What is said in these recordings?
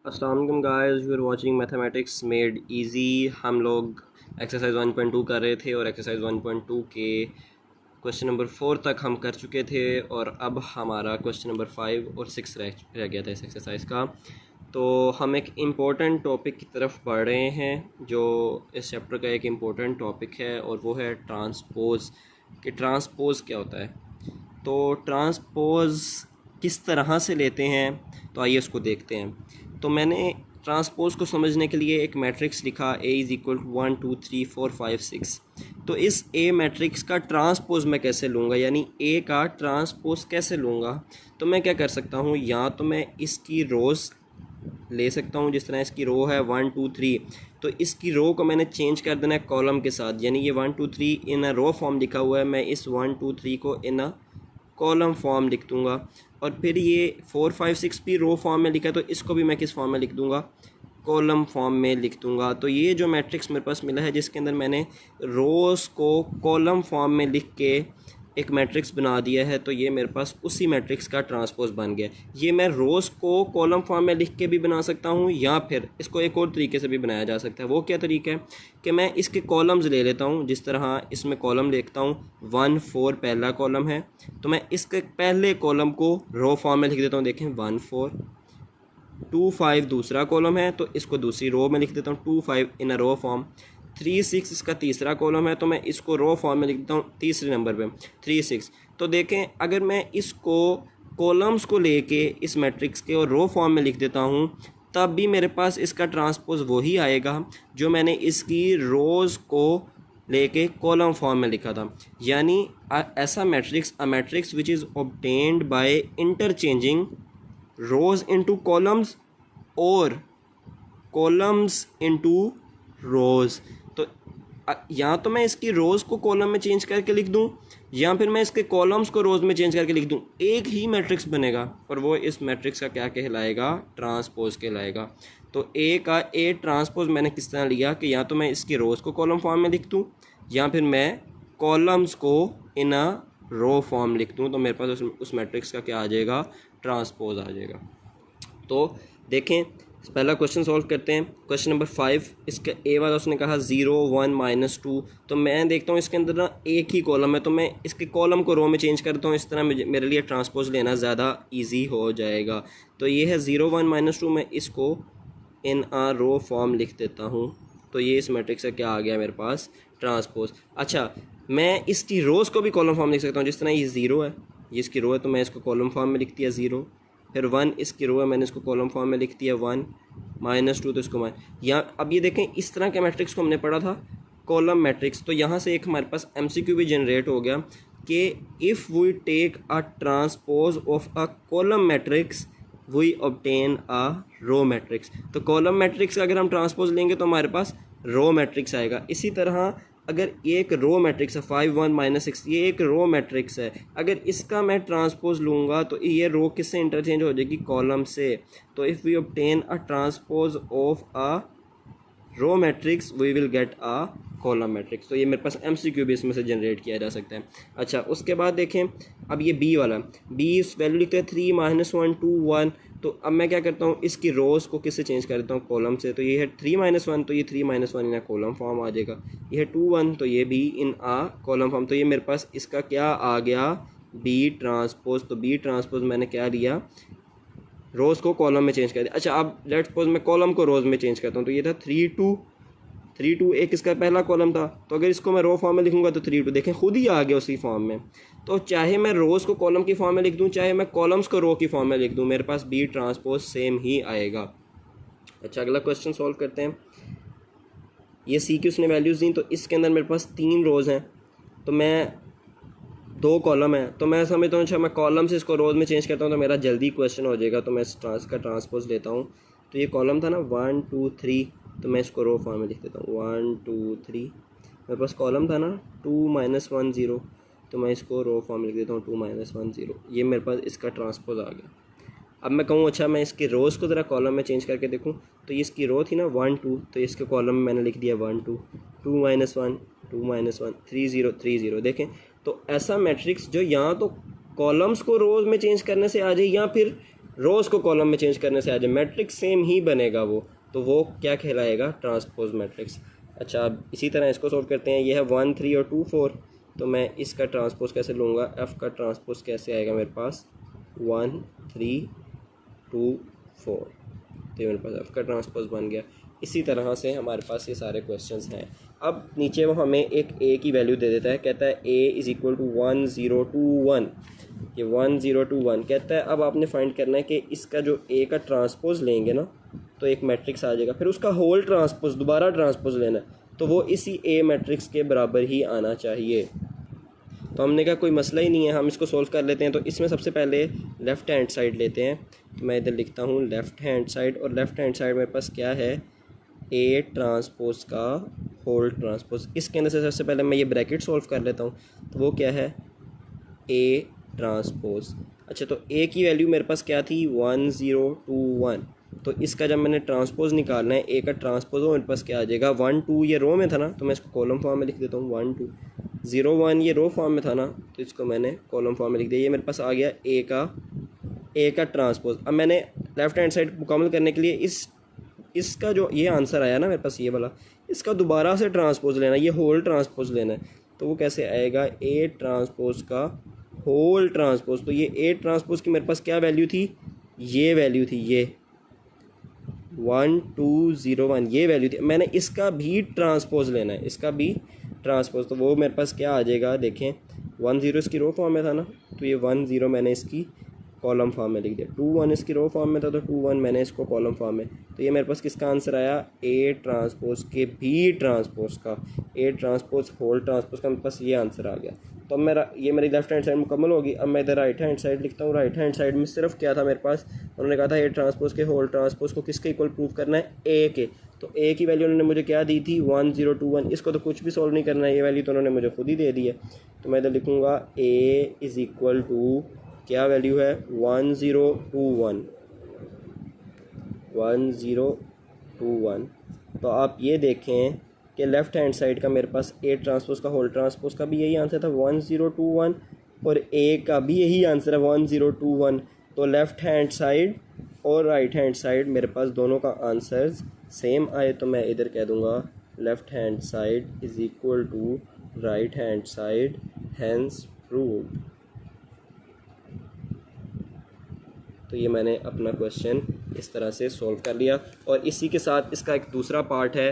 अस्सलाम वालेकुम guys, you are watching Mathematics Made Easy. हम लोग एक्सरसाइज 1.2 कर रहे थे और एक्सरसाइज 1.2 के क्वेश्चन नंबर 4 तक हम कर चुके थे और अब हमारा क्वेश्चन नंबर 5 और 6 रह गया था इस एक्सरसाइज का। तो हम एक इम्पोर्टेंट टॉपिक की तरफ बढ़ रहे हैं जो इस चैप्टर का एक इम्पोर्टेंट टॉपिक है और वो है ट्रांसपोज। कि ट्रांसपोज क्या होता है, तो ट्रांसपोज किस तरह से लेते हैं, तो आइए उसको देखते हैं। तो मैंने ट्रांसपोज को समझने के लिए एक मैट्रिक्स लिखा A इज़ इक्वल टू 1 2 3 4 5 6। तो इस A मैट्रिक्स का ट्रांसपोज मैं कैसे लूँगा, यानी A का ट्रांसपोज कैसे लूँगा। तो मैं क्या कर सकता हूँ, या तो मैं इसकी रोज़ ले सकता हूँ, जिस तरह इसकी रो है 1 2 3, तो इसकी रो को मैंने चेंज कर देना है कॉलम के साथ, यानी ये 1 2 3 इन अ रो फॉर्म लिखा हुआ है, मैं इस 1 2 3 को इन अ कॉलम फॉर्म लिख दूँगा। और फिर ये 4 5 6 भी रो फॉर्म में लिखा है, तो इसको भी मैं किस फॉर्म में लिख दूँगा, कॉलम फॉर्म में लिख दूँगा। तो ये जो मैट्रिक्स मेरे पास मिला है जिसके अंदर मैंने रोज़ को कॉलम फॉर्म में लिख के एक मैट्रिक्स बना दिया है, तो ये मेरे पास उसी मैट्रिक्स का ट्रांसपोज बन गया। ये मैं रोज़ को कॉलम फॉर्म में लिख के भी बना सकता हूँ, या फिर इसको एक और तरीके से भी बनाया जा सकता है। वो क्या तरीका है कि मैं इसके कॉलम्स ले लेता हूँ, जिस तरह इसमें कॉलम देखता हूँ 1 4 पहला कॉलम है, तो मैं इसके पहले कॉलम को रो फॉर्म में लिख देता हूँ। देखें 1 4 2 5 दूसरा कॉलम है, तो इसको दूसरी रो में लिख देता हूँ 2 5 इन अ रो फॉर्म। 3 6 इसका तीसरा कॉलम है, तो मैं इसको रो फॉर्म में लिख देता हूँ तीसरे नंबर पे 3 6। तो देखें अगर मैं इसको कॉलम्स को लेके इस मैट्रिक्स के और रो फॉर्म में लिख देता हूँ, तब भी मेरे पास इसका ट्रांसपोज वही आएगा जो मैंने इसकी रोज़ को लेके कॉलम फॉर्म में लिखा था। यानी ऐसा matrix, a matrix which is obtained by interchanging rows into columns और कॉलम्स इनटू रोज़। तो या तो मैं इसकी रोज़ को कॉलम में चेंज करके लिख दूं, या फिर मैं इसके कॉलम्स को रोज़ में चेंज करके लिख दूं, एक ही मैट्रिक्स बनेगा और वो इस मैट्रिक्स का क्या कहलाएगा, ट्रांसपोज कहलाएगा। तो ए का ए ट्रांसपोज मैंने किस तरह लिया कि या तो मैं इसकी रोज़ को कॉलम फॉर्म में लिख दूं, या फिर मैं कॉलम्स को इन अ रो फॉर्म लिख दूं, तो मेरे पास उस मैट्रिक्स का क्या आ जाएगा, ट्रांसपोज आ जाएगा। तो देखें पहला क्वेश्चन सॉल्व करते हैं। क्वेश्चन नंबर 5, इसका ए वाला उसने कहा 0 1 -2। तो मैं देखता हूँ इसके अंदर ना एक ही कॉलम है, तो मैं इसके कॉलम को रो में चेंज करता हूँ। इस तरह मेरे लिए ट्रांसपोज लेना ज़्यादा इजी हो जाएगा। तो ये है 0 1 -2, मैं इसको इन आ रो फॉर्म लिख देता हूँ। तो ये इस मैट्रिक्स से क्या आ गया मेरे पास, ट्रांसपोज। अच्छा, मैं इसकी रोज़ को भी कॉलम फॉर्म लिख सकता हूँ, जिस तरह ये 0 है, ये इसकी रो है, तो मैं इसको कॉलम फॉर्म में लिख दिया 0। फिर 1 इसकी रो है, मैंने इसको कॉलम फॉर्म में लिख दिया 1 -2, तो इसको या अब ये देखें इस तरह के मैट्रिक्स को हमने पढ़ा था कॉलम मैट्रिक्स। तो यहाँ से एक हमारे पास MCQ भी जनरेट हो गया कि if we take a transpose of a column matrix we obtain a row matrix. तो कॉलम मैट्रिक्स का अगर हम ट्रांसपोज लेंगे तो हमारे पास रो मैट्रिक्स आएगा। इसी तरह अगर एक रो मैट्रिक्स है 5 1 -6, ये एक रो मैट्रिक्स है, अगर इसका मैं ट्रांसपोज लूँगा तो ये रो किससे इंटरचेंज हो जाएगी, कॉलम से। तो if we obtain a transpose of a row matrix we will get a column matrix. तो ये मेरे पास MCQ भी इसमें से जनरेट किया जा सकता है। अच्छा, उसके बाद देखें अब ये B वाला, B वैल्यू लिखते हैं 3 -1 2 1। तो अब मैं क्या करता हूँ, इसकी रोज़ को किससे चेंज कर देता हूँ, कॉलम से। तो ये है 3 -1, तो ये 3 -1 इन कॉलम फॉर्म आ जाएगा। ये है 2 1, तो ये भी इन आ कॉलम फॉर्म। तो ये मेरे पास इसका क्या आ गया, B ट्रांसपोज। तो B ट्रांसपोज मैंने क्या लिया, रोज़ को कॉलम में चेंज कर दिया। अच्छा, अब लेट्स सपोज मैं कॉलम को रोज़ में चेंज करता हूँ। तो ये था 3 2 3 2, एक इसका पहला कॉलम था, तो अगर इसको मैं रो फॉर्म में लिखूंगा तो 3 2, देखें खुद ही आ गया उसी फॉर्म में। तो चाहे मैं रोज़ को कॉलम की फॉर्म में लिख दूं, चाहे मैं कॉलम्स को रो की फॉर्म में लिख दूं, मेरे पास B ट्रांसपोज सेम ही आएगा। अच्छा, अगला क्वेश्चन सॉल्व करते हैं। ये C की उसने वैल्यूज़ दी, तो इसके अंदर मेरे पास 3 रोज़ हैं, तो मैं 2 कॉलम है, तो मैं समझता हूँ अच्छा मैं कॉलम से इसको रोज़ में चेंज करता हूँ तो मेरा जल्दी क्वेश्चन हो जाएगा। तो मैं इस का ट्रांसपोज लेता हूँ। तो ये कॉलम था ना 1 2 3, तो मैं इसको रो फॉर्म में लिख देता हूँ 1 2 3। मेरे पास कॉलम था ना 2 -1 0, तो मैं इसको रो फॉर्म में लिख देता हूँ 2 -1 0। ये मेरे पास इसका ट्रांसपोज आ गया। अब मैं कहूँ अच्छा मैं इसकी रोज़ को ज़रा कॉलम में चेंज करके देखूँ, तो ये इसकी रो थी ना 1 2, तो इसके कॉलम में मैंने लिख दिया 1 2 2 -1 2 -1 3 0 3 0। देखें तो ऐसा मैट्रिक्स जो यहाँ तो कॉलम्स को रोज़ में चेंज करने से आ जाए, या फिर रोज़ को कॉलम में चेंज करने से आ जाए, मैट्रिक्स सेम ही बनेगा तो वो क्या कहलाएगा, ट्रांसपोज मैट्रिक्स। अच्छा, अब इसी तरह इसको सॉल्व करते हैं। ये है 1 3 और 2 4, तो मैं इसका ट्रांसपोज कैसे लूँगा, एफ़ का ट्रांसपोज कैसे आएगा मेरे पास, 1 3 2 4, तो ये मेरे पास एफ़ का ट्रांसपोज बन गया। इसी तरह से हमारे पास ये सारे क्वेश्चंस हैं। अब नीचे वो हमें एक ए की वैल्यू दे देता है, कहता है ए इज़ इक्वल टू 1 0 2 1, ये 1 0 2 1 कहता है। अब आपने फाइंड करना है कि इसका जो ए का ट्रांसपोज लेंगे ना तो एक मैट्रिक्स आ जाएगा, फिर उसका होल ट्रांसपोज दोबारा ट्रांसपोज लेना है तो वो इसी ए मैट्रिक्स के बराबर ही आना चाहिए। तो हमने कहा कोई मसला ही नहीं है, हम इसको सोल्व कर लेते हैं। तो इसमें सबसे पहले लेफ़्ट हैंड साइड लेते हैं, तो मैं इधर लिखता हूँ लेफ़्ट हैंड साइड, और लेफ़्ट हैंड साइड मेरे पास क्या है, ए ट्रांसपोज का होल ट्रांसपोज। इसके अंदर से सबसे पहले मैं ये ब्रैकेट सॉल्व कर लेता हूँ, तो वो क्या है, ए ट्रांसपोज। अच्छा, तो ए की वैल्यू मेरे पास क्या थी, 1 0 2 1, तो इसका जब मैंने ट्रांसपोज निकालना है, ए का ट्रांसपोज हो मेरे पास क्या आ जाएगा, 1 2, ये रो में था ना तो मैं इसको कॉलम फॉर्म में लिख देता हूँ, 1 2 0 1, ये रो फॉर्म में था ना तो इसको मैंने कॉलम फॉर्म में लिख दिया। ये मेरे पास आ गया ए का ट्रांसपोज। अब मैंने लेफ़्ट हैंड साइड मुकम्मल करने के लिए इसका जो ये आंसर आया ना मेरे पास ये वाला, इसका दोबारा से ट्रांसपोज लेना, ये होल ट्रांसपोज लेना है। तो वो कैसे आएगा, ए ट्रांसपोज का होल ट्रांसपोज। तो ये ए ट्रांसपोज की मेरे पास क्या वैल्यू थी, ये वैल्यू थी, ये 1 2 0 1 ये वैल्यू थी। मैंने इसका भी ट्रांसपोज लेना है, इसका भी ट्रांसपोज, तो वो मेरे पास क्या आ जाएगा, देखें 1 0 इसकी रो फॉर्म में था ना तो ये 1 0 मैंने इसकी कॉलम फॉर्म में लिख दिया, 2 1 इसकी रो फॉर्म में था तो 2 1 मैंने इसको कॉलम फॉर्म में। तो ये मेरे पास किसका आंसर आया, ए ट्रांसपोज के भी ट्रांसपोज का, ए ट्रांसपोज होल ट्रांसपोज का मेरे पास ये आंसर आ गया। तो अब ये मेरी लेफ्ट हैंड साइड मुकम्मल होगी। अब मैं इधर राइट हैंड साइड लिखता हूँ। राइट हैंड साइड में सिर्फ क्या था मेरे पास, उन्होंने कहा था ए ट्रांसपोज के होल ट्रांसपोज को किसके इक्वल प्रूव करना है, ए के। तो ए की वैल्यू उन्होंने मुझे क्या दी थी, 1 0 2 1, इसको तो कुछ भी सॉल्व नहीं करना है, ये वैल्यू तो उन्होंने मुझे खुद ही दे दी है। तो मैं इधर लिखूँगा ए इज़ इक्वल टू क्या वैल्यू है, 1 0 2 1, 1 0 2 1। तो आप ये देखें कि लेफ़्ट हैंड साइड का मेरे पास ए ट्रांसपोज का होल ट्रांसपोज का भी यही आंसर था 1 0 2 1, और ए का भी यही आंसर है 1 0 2 1। तो लेफ़्ट हैंड साइड और राइट हैंड साइड मेरे पास दोनों का आंसर्स सेम आए, तो मैं इधर कह दूँगा left hand side is equal to right hand side, hence proved. तो ये मैंने अपना क्वेश्चन इस तरह से सॉल्व कर लिया। और इसी के साथ इसका एक दूसरा पार्ट है,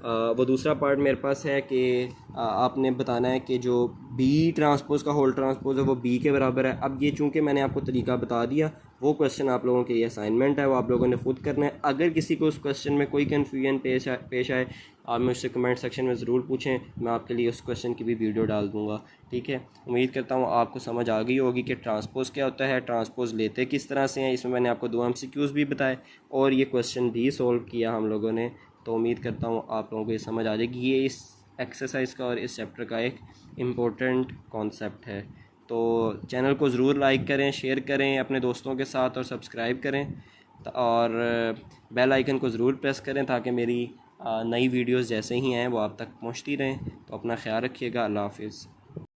वो दूसरा पार्ट मेरे पास है कि आपने बताना है कि जो बी ट्रांसपोज का होल ट्रांसपोज है वो बी के बराबर है। अब ये चूँकि मैंने आपको तरीका बता दिया, वो क्वेश्चन आप लोगों के लिए असाइनमेंट है, वो आप लोगों ने खुद करना है। अगर किसी को उस क्वेश्चन में कोई कन्फ्यूजन पेश आए आप मुझसे कमेंट सेक्शन में ज़रूर पूछें, मैं आपके लिए उस क्वेश्चन की भी वीडियो डाल दूँगा। ठीक है, उम्मीद करता हूँ आपको समझ आ गई होगी कि ट्रांसपोज क्या होता है, ट्रांसपोज लेते किस तरह से हैं। इसमें मैंने आपको 2 MCQs भी बताए और ये क्वेश्चन भी सॉल्व किया हम लोगों ने। तो उम्मीद करता हूँ आप लोगों को ये समझ आ जाएगी। ये इस एक्सरसाइज का और इस चैप्टर का एक इम्पोर्टेंट कॉन्सेप्ट है। तो चैनल को ज़रूर लाइक करें, शेयर करें अपने दोस्तों के साथ और सब्सक्राइब करें, और बेल आइकन को ज़रूर प्रेस करें ताकि मेरी नई वीडियोस जैसे ही हैं वो आप तक पहुंचती रहें। तो अपना ख्याल रखिएगा। अल्लाह हाफिज़।